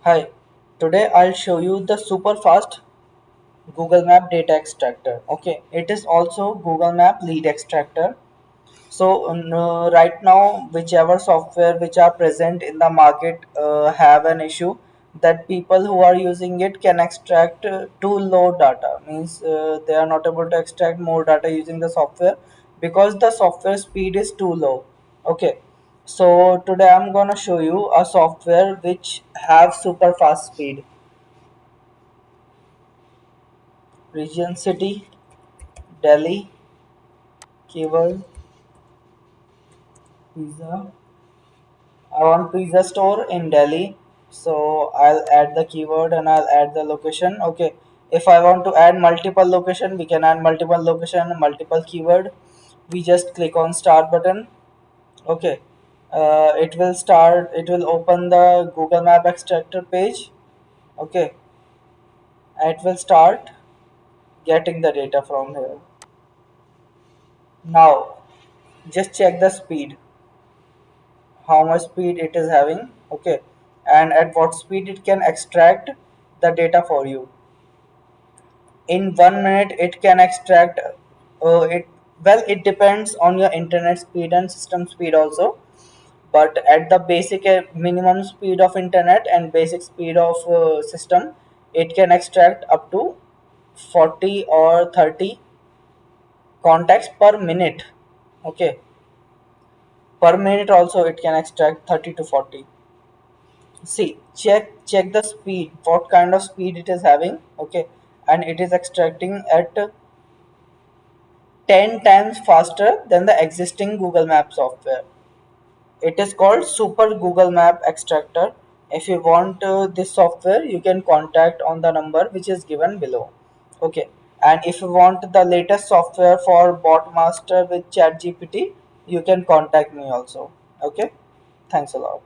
Hi, today I'll show you the super fast Google Map data extractor. Okay, it is also Google Map lead extractor. So right now, whichever software which are present in the market have an issue that people who are using it can extract too low data. Means they are not able to extract more data using the software because the software speed is too low. Okay, so today I'm gonna show you a software which have super fast speed. Region city, Delhi, keyword, pizza. I want pizza store in Delhi. So I'll add the keyword and I'll add the location. Okay. If I want to add multiple location, we can add multiple location, multiple keyword. We just click on start button. Okay. It will open the Google Map extractor page. Okay. And it will start getting the data from here. Now, just check the speed, how much speed it is having. Okay, and at what speed it can extract the data for you. In 1 minute it can extract it. Well, it depends on your internet speed and system speed also, but at the basic minimum speed of internet and basic speed of system, it can extract up to 40 or 30 contacts per minute. Okay, per minute also it can extract 30 to 40. See, check the speed, what kind of speed it is having. Okay, and it is extracting at 10 times faster than the existing Google Map software. It is called Super Google Map Extractor. If you want this software, you can contact on the number which is given below. Okay, and if you want the latest software for bot master with ChatGPT, you can contact me also. Okay, thanks a lot.